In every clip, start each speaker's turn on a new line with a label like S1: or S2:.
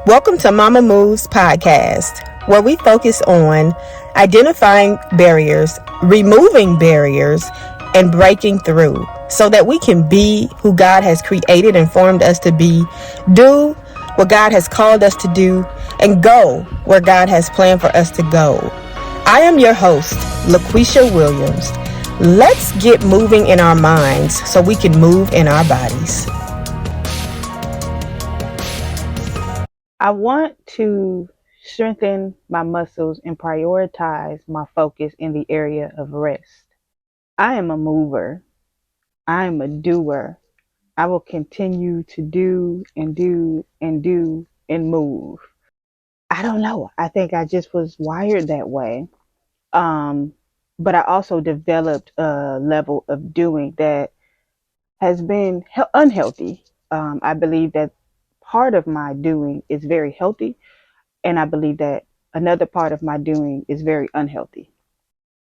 S1: Welcome to Momma Moves podcast, where we focus on identifying barriers, removing barriers, and breaking through so that we can be who God has created and formed us to be, do what God has called us to do, and go where God has planned for us to go. I am your host, LaQuisha Williams. Let's get moving in our minds so we can move in our bodies.
S2: I want to strengthen my muscles and prioritize my focus in the area of rest. I am a mover. I am a doer. I will continue to do and do and do and move. I don't know. I think I just was wired that way. Um, but I also developed a level of doing that has been unhealthy. I believe that part of my doing is very healthy. And I believe that another part of my doing is very unhealthy.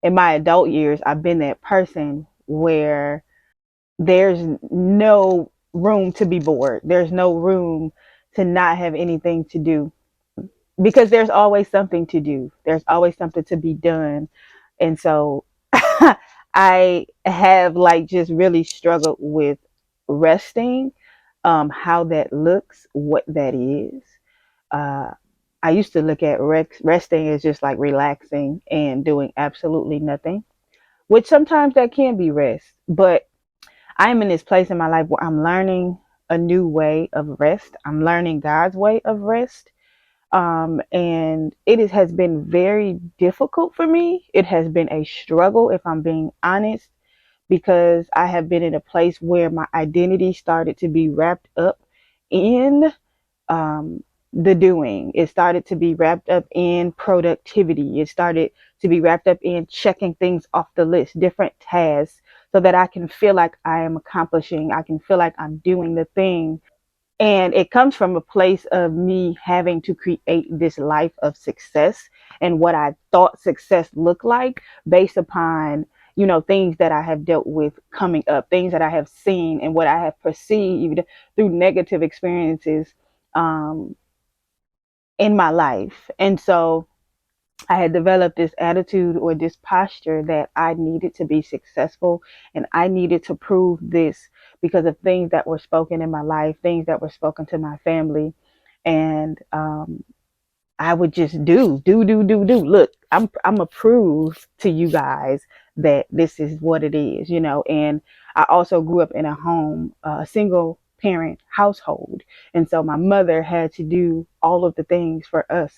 S2: In my adult years, I've been that person where there's no room to be bored. There's no room to not have anything to do because there's always something to do. There's always something to be done. And so I have like just really struggled with resting, how that looks, what that is. Uh, I used to look at resting as just like relaxing and doing absolutely nothing, which sometimes that can be rest. But I'm in this place in my life where I'm learning a new way of rest. I'm learning God's way of rest. And has been very difficult for me. It has been a struggle, if I'm being honest, because I have been in a place where my identity started to be wrapped up in um, the doing. It started to be wrapped up in productivity. It started to be wrapped up in checking things off the list, different tasks, so that I can feel like I am accomplishing. I can feel like I'm doing the thing. And it comes from a place of me having to create this life of success and what I thought success looked like based upon, things that I have dealt with coming up, things that I have seen and what I have perceived through negative experiences um, in my life. And so I had developed this attitude or this posture that I needed to be successful and I needed to prove this because of things that were spoken in my life, things that were spoken to my family. And I would just do. Look, I'm a prove to you guys that this is what it is. And I also grew up in a home, a single parent household. And so my mother had to do all of the things for us.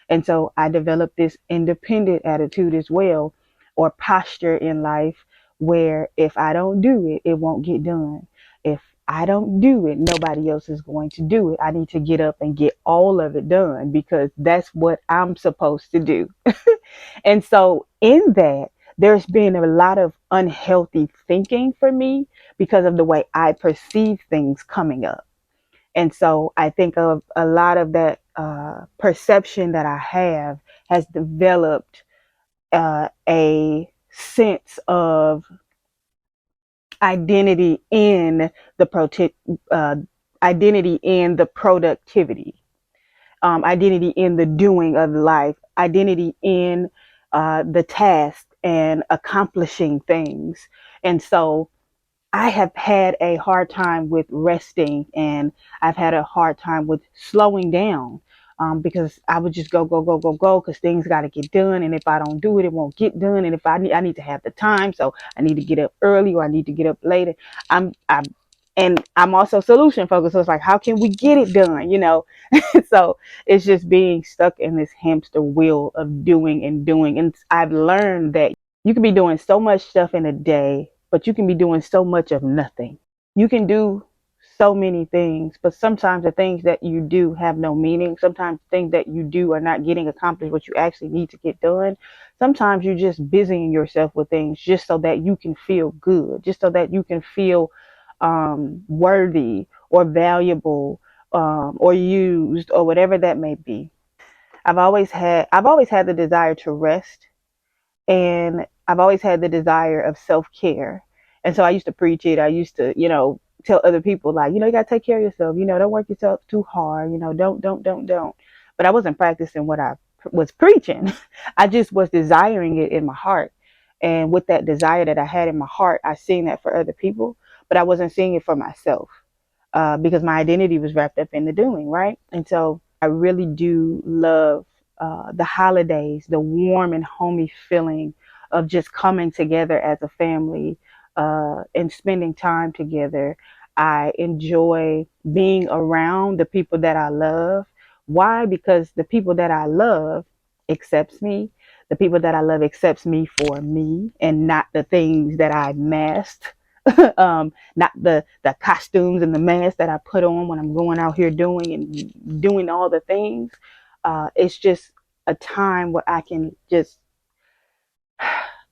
S2: And so I developed this independent attitude as well, or posture in life where if I don't do it, it won't get done. If I don't do it, nobody else is going to do it. I need to get up and get all of it done because that's what I'm supposed to do. And so, in that, there's been a lot of unhealthy thinking for me because of the way I perceive things coming up. And so, I think of a lot of that perception that I have has developed a sense of identity in the uh, identity in the productivity, identity in the doing of life, identity in the task and accomplishing things. And so I have had a hard time with resting and I've had a hard time with slowing down because I would just go because things got to get done. And if I don't do it, it won't get done. And if I need to have the time. So I need to get up early or I need to get up later. I'm and I'm also solution focused. So it's like, how can we get it done? So it's just being stuck in this hamster wheel of doing and doing. And I've learned that you can be doing so much stuff in a day, but you can be doing so much of nothing. You can do so many things, but sometimes the things that you do have no meaning. Sometimes things that you do are not getting accomplished what you actually need to get done. Sometimes you're just busying yourself with things just so that you can feel good, just so that you can feel worthy or valuable or used or whatever that may be. I've always had the desire to rest, and I've always had the desire of self-care. And so I used to preach it. I used to, tell other people, like, you gotta take care of yourself, don't work yourself too hard, don't. But I wasn't practicing what I was preaching. I just was desiring it in my heart. And with that desire that I had in my heart, I seen that for other people, but I wasn't seeing it for myself, because my identity was wrapped up in the doing, right? And so I really do love the holidays, the warm and homey feeling of just coming together as a family, and spending time together. I enjoy being around the people that I love. Why? Because the people that I love accepts me. The people that I love accepts me for me and not the things that I masked. Not the costumes and the masks that I put on when I'm going out here doing all the things. It's just a time where I can just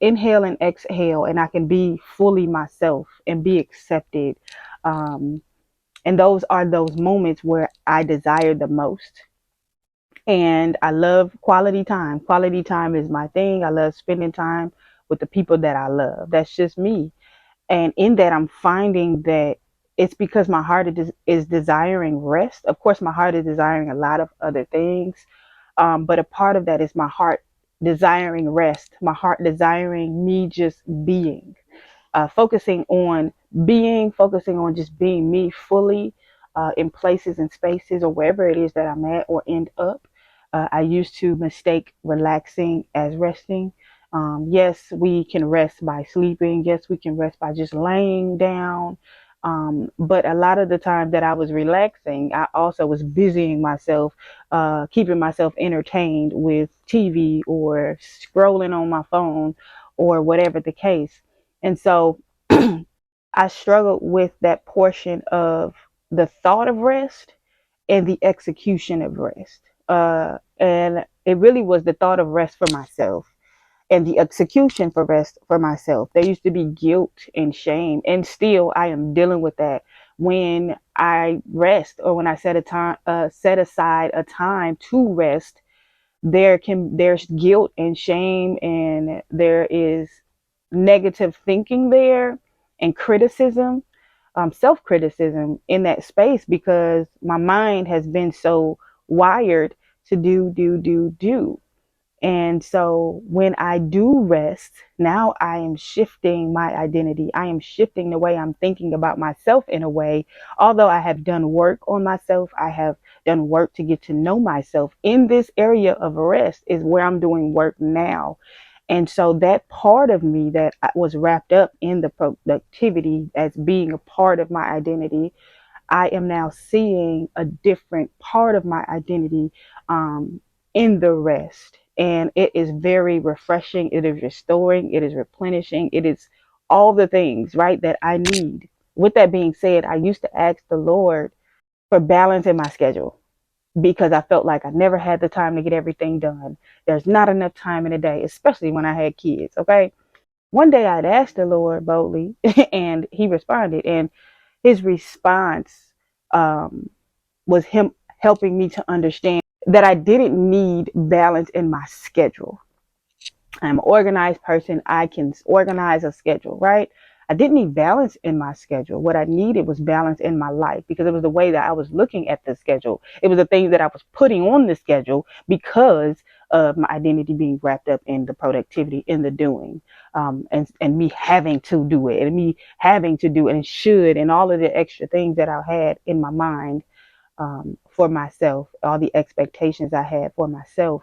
S2: inhale and exhale, and I can be fully myself and be accepted. Um, and those are those moments where I desire the most. And I love quality time. Quality time is my thing. I love spending time with the people that I love. That's just me. And in that, I'm finding that it's because my heart is desiring rest. Of course, my heart is desiring a lot of other things. But a part of that is my heart desiring rest, my heart desiring me just being, focusing on focusing on just being me fully, in places and spaces or wherever it is that I'm at or end up. I used to mistake relaxing as resting. Yes, we can rest by sleeping. Yes, we can rest by just laying down. But a lot of the time that I was relaxing, I also was busying myself, keeping myself entertained with TV or scrolling on my phone or whatever the case. And so I struggled with that portion of the thought of rest and the execution of rest. And it really was the thought of rest for myself and the execution for rest for myself. There used to be guilt and shame, and still I am dealing with that when I rest or when I set aside a time to rest. There's guilt and shame, and there is negative thinking there, and criticism, self-criticism in that space, because my mind has been so wired to do. And so when I do rest, now I am shifting my identity. I am shifting the way I'm thinking about myself in a way. Although I have done work on myself, I have done work to get to know myself. In this area of rest is where I'm doing work now. And so that part of me that was wrapped up in the productivity as being a part of my identity, I am now seeing a different part of my identity, in the rest. And it is very refreshing. It is restoring. It is replenishing. It is all the things, right, that I need. With that being said, I used to ask the Lord for balance in my schedule because I felt like I never had the time to get everything done. There's not enough time in a day, especially when I had kids. Okay. One day I'd asked the Lord boldly and he responded. And his response, um, was him helping me to understand that I didn't need balance in my schedule. I'm an organized person. I can organize a schedule, right? I didn't need balance in my schedule. What I needed was balance in my life, because it was the way that I was looking at the schedule. It was the things that I was putting on the schedule because of my identity being wrapped up in the productivity, in the doing, and me having to do it, and me having to do it, and should, and all of the extra things that I had in my mind, for myself, all the expectations I had for myself.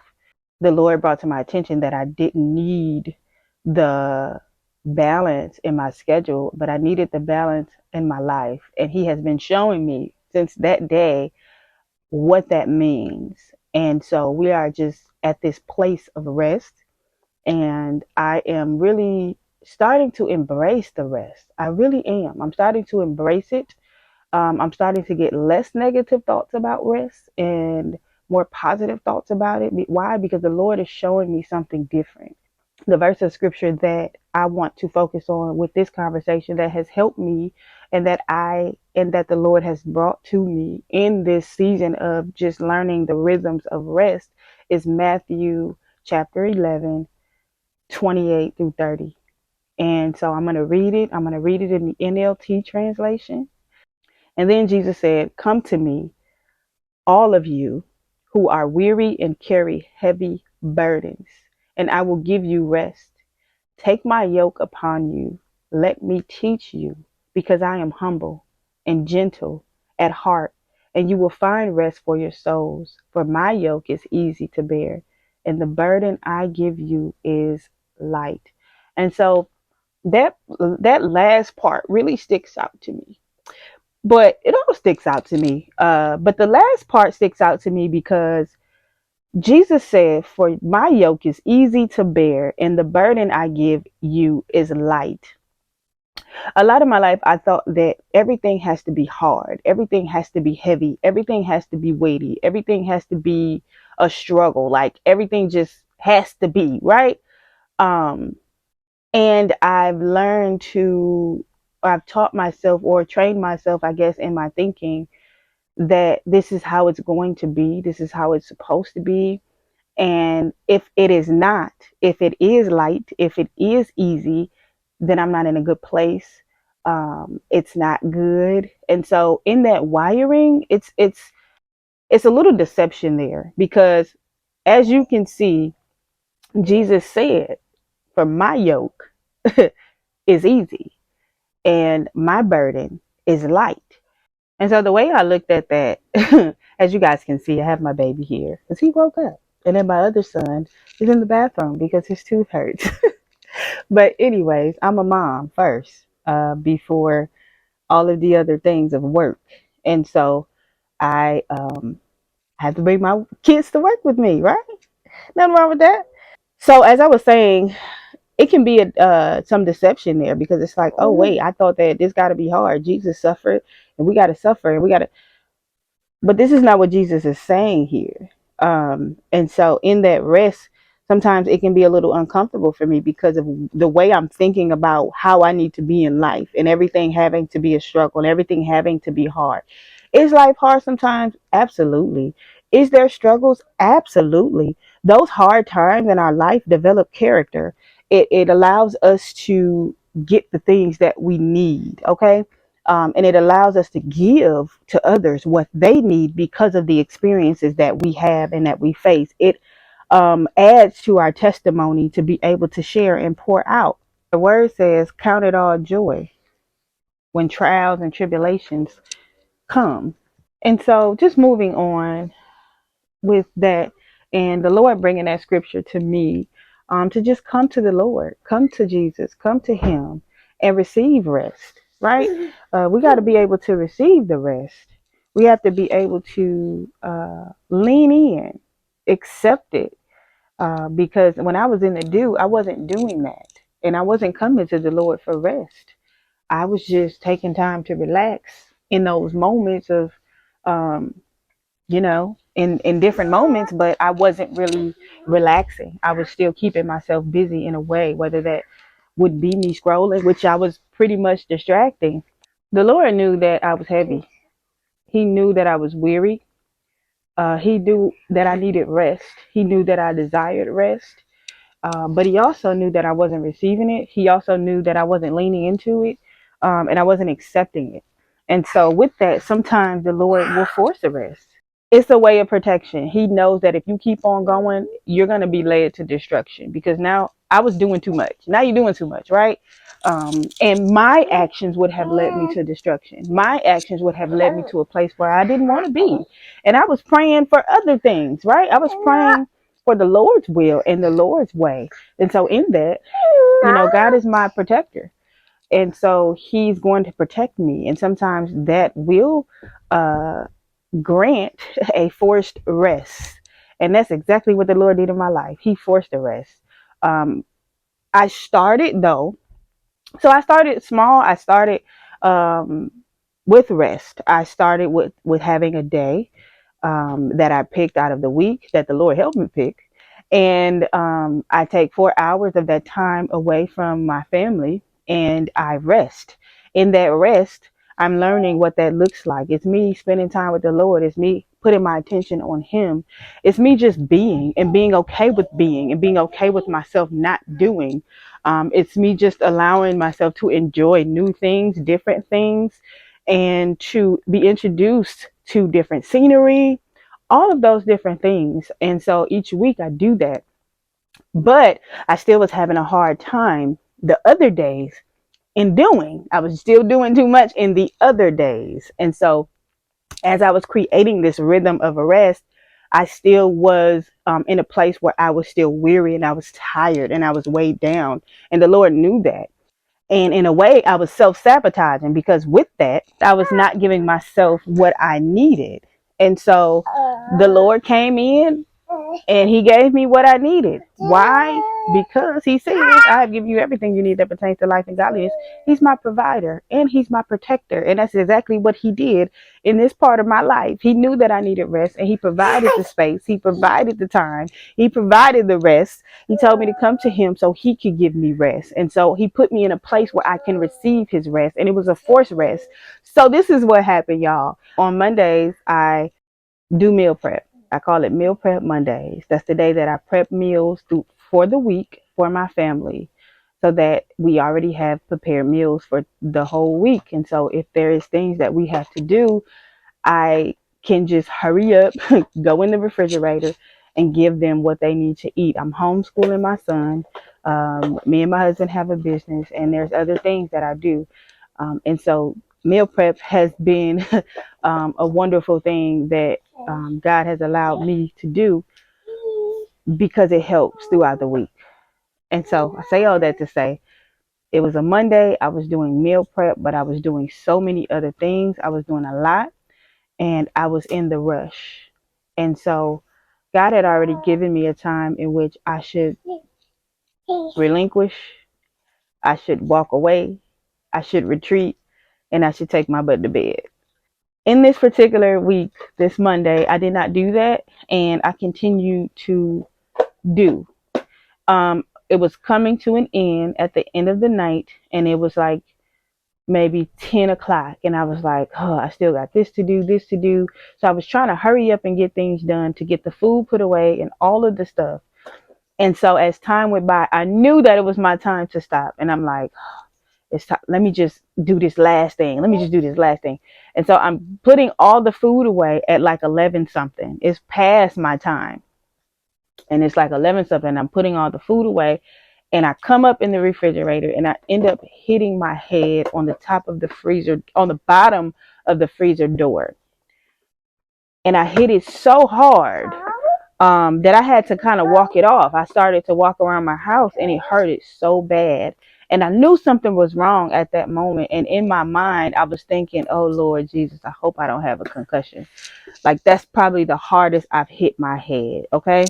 S2: The Lord brought to my attention that I didn't need the balance in my schedule, but I needed the balance in my life. And He has been showing me since that day what that means. And so we are just at this place of rest. And I am really starting to embrace the rest. I really am. I'm starting to embrace it. I'm starting to get less negative thoughts about rest and more positive thoughts about it. Why? Because the Lord is showing me something different. The verse of scripture that I want to focus on with this conversation that has helped me, and that the Lord has brought to me in this season of just learning the rhythms of rest, is Matthew chapter 11, 28 through 30. And so I'm going to read it. I'm going to read it in the NLT translation. And then Jesus said, "Come to me, all of you who are weary and carry heavy burdens, and I will give you rest. Take my yoke upon you. Let me teach you, because I am humble and gentle at heart, and you will find rest for your souls. For my yoke is easy to bear, and the burden I give you is light." And so that last part really sticks out to me. But it all sticks out to me. But the last part sticks out to me because Jesus said, "For my yoke is easy to bear, and the burden I give you is light." A lot of my life, I thought that everything has to be hard, everything has to be heavy, everything has to be weighty, everything has to be a struggle. Like everything just has to be, right? Um, and I've taught myself or trained myself, I guess, in my thinking that this is how it's going to be, this is how it's supposed to be. And if it is not, if it is light, if it is easy, then I'm not in a good place. It's not good. And so in that wiring, it's a little deception there because as you can see, Jesus said, "For my yoke is easy and my burden is light." And so the way I looked at that, as you guys can see, I have my baby here because he woke up. And then my other son is in the bathroom because his tooth hurts. But anyways, I'm a mom first, before all of the other things of work. And so I have to bring my kids to work with me, right? Nothing wrong with that. So as I was saying, it can be some deception there because it's like, oh wait, I thought that this got to be hard. Jesus suffered, and we got to suffer, and we got to. But this is not what Jesus is saying here. And so in that rest, sometimes it can be a little uncomfortable for me because of the way I'm thinking about how I need to be in life and everything having to be a struggle and everything having to be hard. Is life hard sometimes? Absolutely. Is there struggles? Absolutely. Those hard times in our life develop character. It allows us to get the things that we need. Okay. And it allows us to give to others what they need because of the experiences that we have and that we face. It adds to our testimony to be able to share and pour out. The word says, "Count it all joy when trials and tribulations come." And so, just moving on with that, and the Lord bringing that scripture to me, to just come to the Lord, come to Jesus, come to Him, and receive rest. Right? We got to be able to receive the rest. We have to be able to lean in, accept it, because when I was in the I wasn't doing that, and I wasn't coming to the Lord for rest. I was just taking time to relax in those moments of um, in different moments, but I wasn't really relaxing. I was still keeping myself busy in a way, whether that would be me scrolling, which I was pretty much distracting. The Lord knew that I was heavy. He knew that I was weary. He knew that I needed rest. He knew that I desired rest. But he also knew that I wasn't receiving it. He also knew that I wasn't leaning into it, and I wasn't accepting it. And so, with that, sometimes the Lord will force a rest. It's a way of protection. He knows that if you keep on going, you're going to be led to destruction because now I was doing too much. Now you're doing too much, right? And my actions would have led me to destruction. My actions would have led me to a place where I didn't want to be. And I was praying for other things, right? I was praying for the Lord's will and the Lord's way. And so, in that, God is my protector. And so, He's going to protect me. And sometimes that will uh, grant a forced rest. And that's exactly what the Lord did in my life. He forced a rest. Um, I started though. So I started small. I started um, with rest. I started with having a day that I picked out of the week that the Lord helped me pick. And I take 4 hours of that time away from my family and I rest. In that rest, I'm learning what that looks like. It's me spending time with the Lord. It's me putting my attention on Him. It's me just being and being okay with being and being okay with myself not doing. It's me just allowing myself to enjoy new things, different things, and to be introduced to different scenery, all of those different things. And so each week I do that. But I still was having a hard time the other days in doing. I was still doing too much in the other days. And so as I was creating this rhythm of arrest, I still was in a place where I was still weary and I was tired and I was weighed down. And the Lord knew that. And in a way, I was self sabotaging because with that, I was not giving myself what I needed. And so the Lord came in and he gave me what I needed. Why? Because he says, I have given you everything you need that pertains to life and godliness. He's my provider and he's my protector. And that's exactly what he did in this part of my life. He knew that I needed rest and he provided the space. He provided the time. He provided the rest. He told me to come to him so he could give me rest. And so he put me in a place where I can receive his rest. And it was a forced rest. So this is what happened, y'all. On Mondays, I do meal prep. I call it Meal Prep Mondays. That's the day that I prep meals for the week for my family so that we already have prepared meals for the whole week. And so if there is things that we have to do, I can just hurry up, go in the refrigerator and give them what they need to eat. I'm homeschooling my son. Me and my husband have a business and there's other things that I do. And so meal prep has been a wonderful thing that God has allowed me to do because it helps throughout the week. And so I say all that to say it was a Monday. I was doing meal prep, but I was doing so many other things. I was doing a lot and I was in the rush. And so God had already given me a time in which I should relinquish, I should walk away, I should retreat, and I should take my butt to bed. In this particular week, this Monday, I did not do that, and I continued to do. It was coming to an end at the end of the night, and it was like maybe 10 o'clock, and I was like, oh, I still got this to do, this to do. So I was trying to hurry up and get things done to get the food put away and all of the stuff. And so as time went by, I knew that it was my time to stop, and I'm like, it's time. Let me just do this last thing. Let me just do this last thing. And so I'm putting all the food away at like 11 something. It's past my time. And it's like 11 something. I'm putting all the food away. And I come up in the refrigerator and I end up hitting my head on the top of the freezer, on the bottom of the freezer door. And I hit it so hard that I had to kind of walk it off. I started to walk around my house and it hurted so bad. And I knew something was wrong at that moment. And in my mind, I was thinking, oh, Lord Jesus, I hope I don't have a concussion. Like, that's probably the hardest I've hit my head. Okay.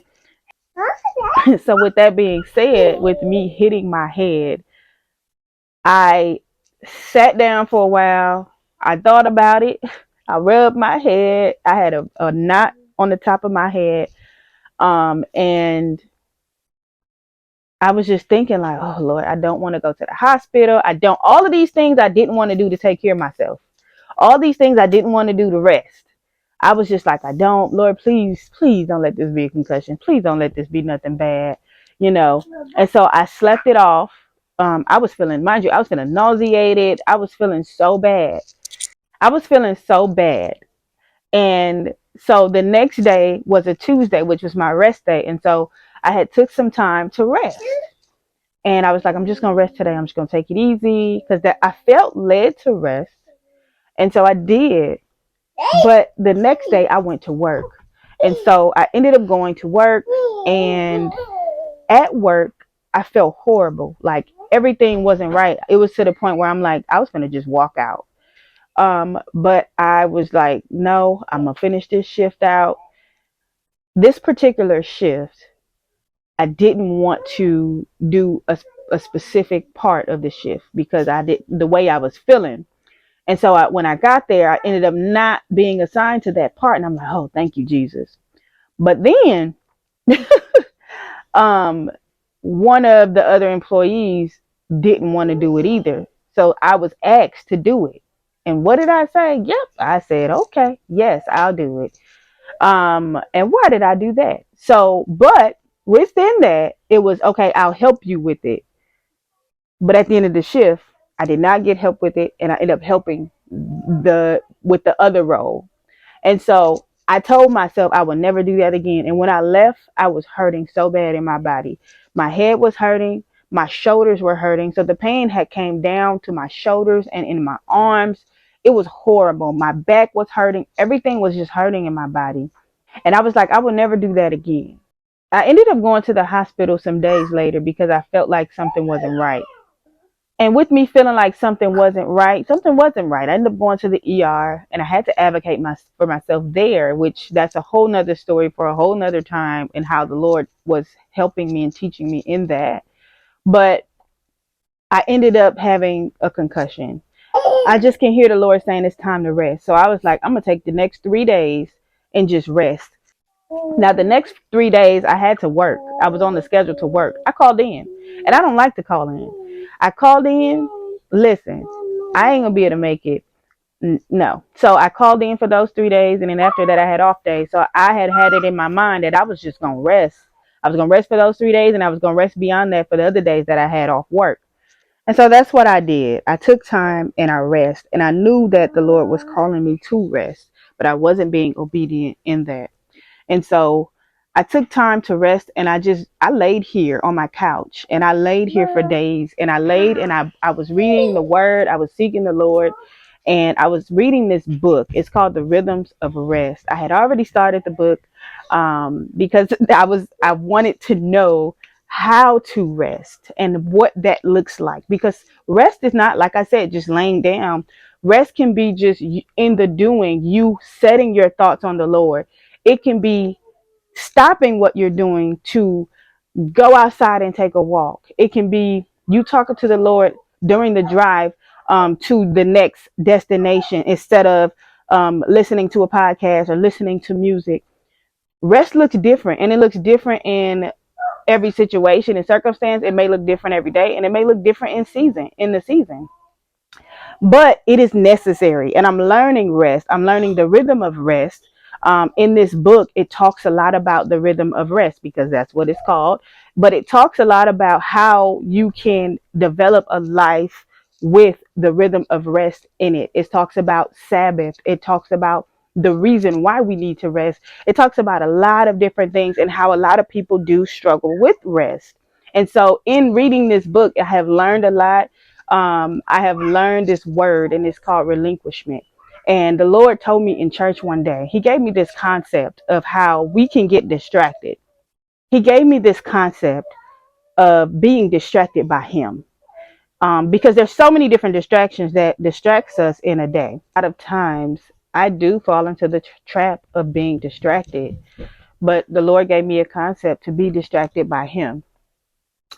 S2: So with that being said, with me hitting my head, I sat down for a while. I thought about it. I rubbed my head. I had a knot on the top of my head. And I was just thinking like, oh Lord, I don't want to go to the hospital. All of these things I didn't want to do to take care of myself. All these things I didn't want to do to rest. I was just like, Lord, please, please don't let this be a concussion. Please don't let this be nothing bad, you know? And so I slept it off. I was feeling, mind you, I was feeling nauseated. I was feeling so bad. I was feeling so bad. And so the next day was a Tuesday, which was my rest day. And so I had took some time to rest. And I was like, I'm just going to rest today. I'm just going to take it easy because I felt led to rest. And so I did. But the next day I went to work. And so I ended up going to work. And at work, I felt horrible. Like everything wasn't right. It was to the point where I'm like, I was going to just walk out. But I was like, no, I'm going to finish this shift out. This particular shift, I didn't want to do a specific part of the shift because I did the way I was feeling. And so when I got there, I ended up not being assigned to that part. And I'm like, oh, thank you, Jesus. But then um, one of the other employees didn't want to do it either. So I was asked to do it. And what did I say? Yep. I said, okay, yes, I'll do it. And why did I do that? So, but within that, it was okay, I'll help you with it. But at the end of the shift, I did not get help with it, and I ended up helping the with the other role. And so I told myself I would never do that again. And when I left, I was hurting so bad in my body. My head was hurting, my shoulders were hurting. So the pain had came down to my shoulders and in my arms. It was horrible. My back was hurting. Everything was just hurting in my body. And I was like, I will never do that again. I ended up going to the hospital some days later because I felt like something wasn't right. And with me feeling like something wasn't right. I ended up going to the ER and I had to advocate for myself there, which that's a whole nother story for a whole nother time, and how the Lord was helping me and teaching me in that. But I ended up having a concussion. I just can hear the Lord saying it's time to rest. So I was like, I'm going to take the next 3 days and just rest. Now, the next 3 days, I had to work. I was on the schedule to work. I called in, and I don't like to call in. I called in. Listen, I ain't gonna be able to make it. No. So I called in for those 3 days, and then after that, I had off days. So I had it in my mind that I was just gonna rest. I was gonna rest for those 3 days, and I was gonna rest beyond that for the other days that I had off work. And so that's what I did. I took time and I rest, and I knew that the Lord was calling me to rest, but I wasn't being obedient in that. And so I took time to rest, and I laid here on my couch, and I laid here for days, and I was reading the word. I was seeking the Lord, and I was reading this book. It's called The Rhythms of Rest. I had already started the book because I wanted to know how to rest and what that looks like, because rest is not, like I said, just laying down. Rest can be just in the doing, you setting your thoughts on the Lord. It can be stopping what you're doing to go outside and take a walk. It can be you talking to the Lord during the drive to the next destination, instead of listening to a podcast or listening to music. Rest looks different, and it looks different in every situation and circumstance. It may look different every day, and it may look different in the season, but it is necessary. And I'm learning rest. I'm learning the rhythm of rest. In this book, it talks a lot about the rhythm of rest, because that's what it's called. But it talks a lot about how you can develop a life with the rhythm of rest in it. It talks about Sabbath. It talks about the reason why we need to rest. It talks about a lot of different things and how a lot of people do struggle with rest. And so in reading this book, I have learned a lot. I have learned this word, and it's called relinquishment. And the Lord told me in church one day, He gave me this concept of how we can get distracted. He gave me this concept of being distracted by Him. Because there's so many different distractions that distracts us in a day. A lot of times I do fall into the trap of being distracted, but the Lord gave me a concept to be distracted by Him.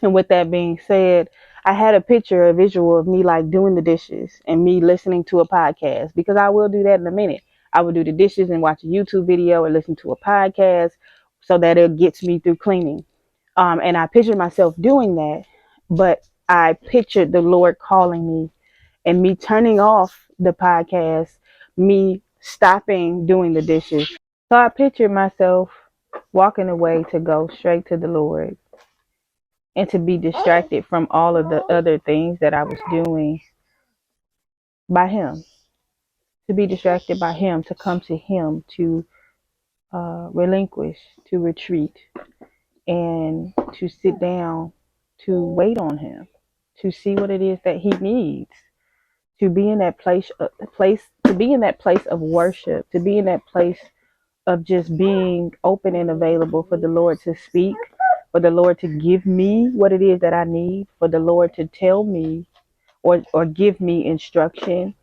S2: And with that being said, I had a picture, a visual of me like doing the dishes and me listening to a podcast, because I will do that in a minute. I will do the dishes and watch a YouTube video or listen to a podcast so that it gets me through cleaning. And I pictured myself doing that, but I pictured the Lord calling me and me turning off the podcast, me stopping doing the dishes. So I pictured myself walking away to go straight to the Lord and to be distracted from all of the other things that I was doing by Him, to be distracted by Him, to come to Him, to relinquish, to retreat, and to sit down, to wait on Him, to see what it is that He needs, to be in that to be in that place of worship, to be in that place of just being open and available for the Lord to speak, for the Lord to give me what it is that I need, for the Lord to tell me or give me instruction,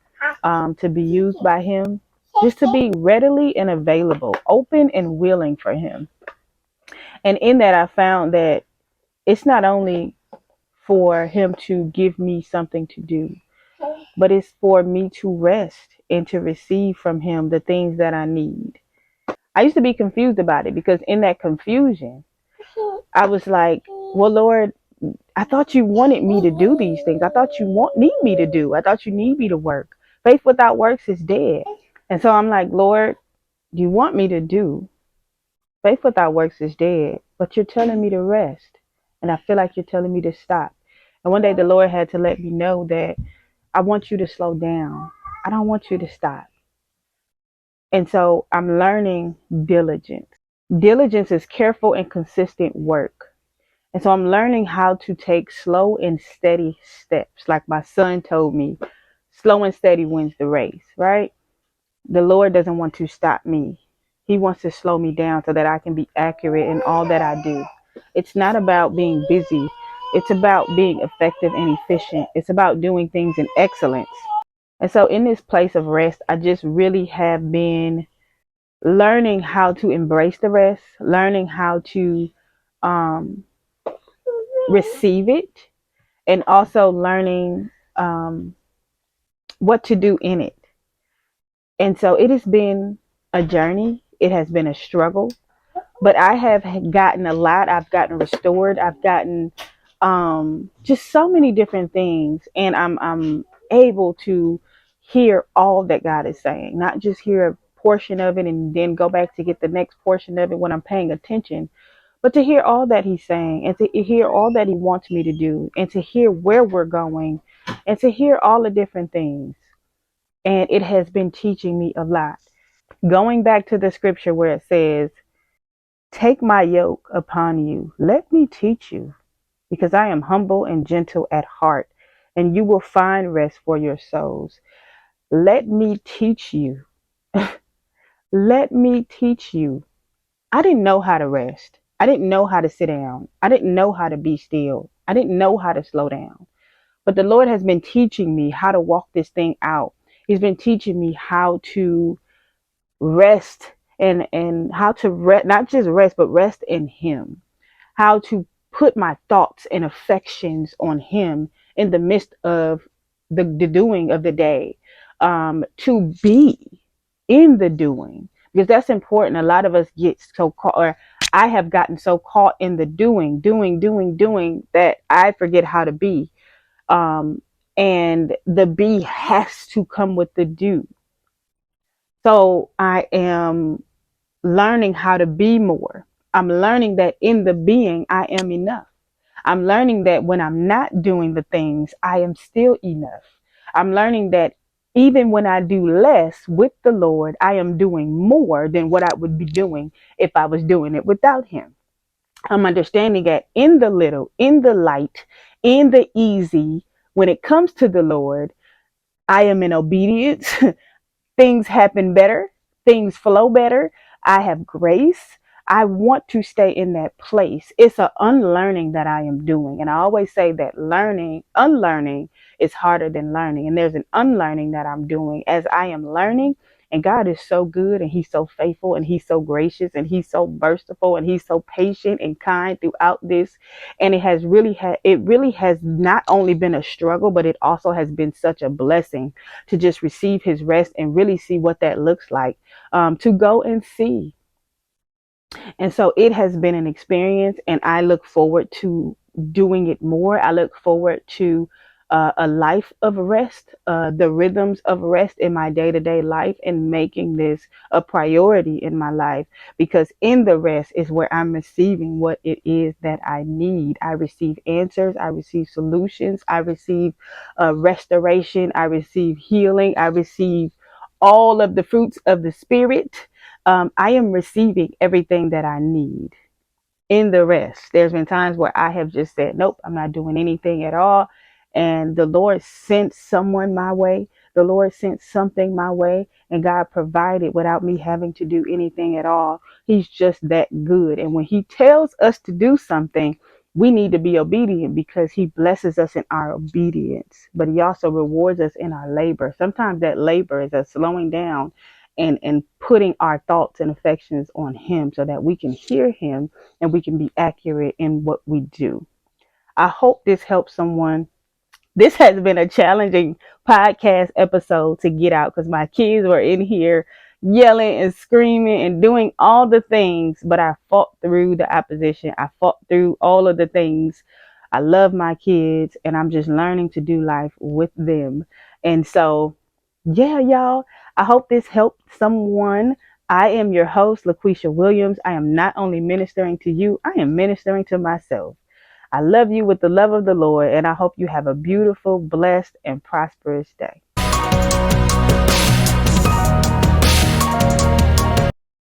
S2: to be used by Him, just to be readily and available, open and willing for Him. And in that, I found that it's not only for Him to give me something to do, but it's for me to rest and to receive from Him the things that I need. I used to be confused about it, because in that confusion, I was like, well, Lord, I thought you wanted me to do these things. I thought you need me to do. I thought you need me to work. Faith without works is dead. And so I'm like, Lord, you want me to do. Faith without works is dead, but you're telling me to rest. And I feel like you're telling me to stop. And one day the Lord had to let me know that I want you to slow down. I don't want you to stop. And so I'm learning diligence. Diligence is careful and consistent work. And so I'm learning how to take slow and steady steps. Like my son told me, slow and steady wins the race, right? The Lord doesn't want to stop me. He wants to slow me down so that I can be accurate in all that I do. It's not about being busy. It's about being effective and efficient. It's about doing things in excellence. And so in this place of rest, I just really have been learning how to embrace the rest, learning how to um, receive it, and also learning what to do in it. And so it has been a journey. It has been a struggle, but I have gotten a lot. I've gotten restored. I've gotten just so many different things, and I'm able to hear all that God is saying, not just hear a portion of it and then go back to get the next portion of it when I'm paying attention, but to hear all that He's saying and to hear all that He wants me to do and to hear where we're going and to hear all the different things. And it has been teaching me a lot. Going back to the scripture where it says, "Take my yoke upon you. Let me teach you, because I am humble and gentle at heart, and you will find rest for your souls." Let me teach you. Let me teach you. I didn't know how to rest. I didn't know how to sit down. I didn't know how to be still. I didn't know how to slow down. But the Lord has been teaching me how to walk this thing out. He's been teaching me how to rest and how to rest, not just rest, but rest in Him. How to put my thoughts and affections on Him in the midst of the doing of the day. To be in the doing, because that's important. A lot of us get so caught, or I have gotten so caught in the doing that I forget how to be. And the be has to come with the do. So I am learning how to be more. I'm learning that in the being, I am enough. I'm learning that when I'm not doing the things, I am still enough. I'm learning that even when I do less with the Lord, I am doing more than what I would be doing if I was doing it without Him. I'm understanding that in the little, in the light, in the easy, when it comes to the Lord, I am in obedience. Things happen better, things flow better. I have grace. I want to stay in that place. It's an unlearning that I am doing. And I always say that unlearning is harder than learning. And there's an unlearning that I'm doing as I am learning. And God is so good and He's so faithful and He's so gracious and He's so merciful and He's so patient and kind throughout this. And it really has not only been a struggle, but it also has been such a blessing to just receive His rest and really see what that looks like, to go and see. And so it has been an experience, and I look forward to doing it more. I look forward to a life of rest, the rhythms of rest in my day to day life, and making this a priority in my life, because in the rest is where I'm receiving what it is that I need. I receive answers, I receive solutions, I receive restoration, I receive healing, I receive all of the fruits of the Spirit. I am receiving everything that I need in the rest. There's been times where I have just said, nope, I'm not doing anything at all. And the Lord sent someone my way. The Lord sent something my way, and God provided without me having to do anything at all. He's just that good. And when He tells us to do something, we need to be obedient, because He blesses us in our obedience, but He also rewards us in our labor. Sometimes that labor is us slowing down and putting our thoughts and affections on Him so that we can hear Him and we can be accurate in what we do. I hope this helps someone. This has been a challenging podcast episode to get out, because my kids were in here yelling and screaming and doing all the things, but I fought through the opposition. I fought through all of the things. I love my kids, and I'm just learning to do life with them. And so, yeah, y'all, I hope this helped someone. I am your host, LaQuisha Williams. I am not only ministering to you, I am ministering to myself. I love you with the love of the Lord, and I hope you have a beautiful, blessed, and prosperous day.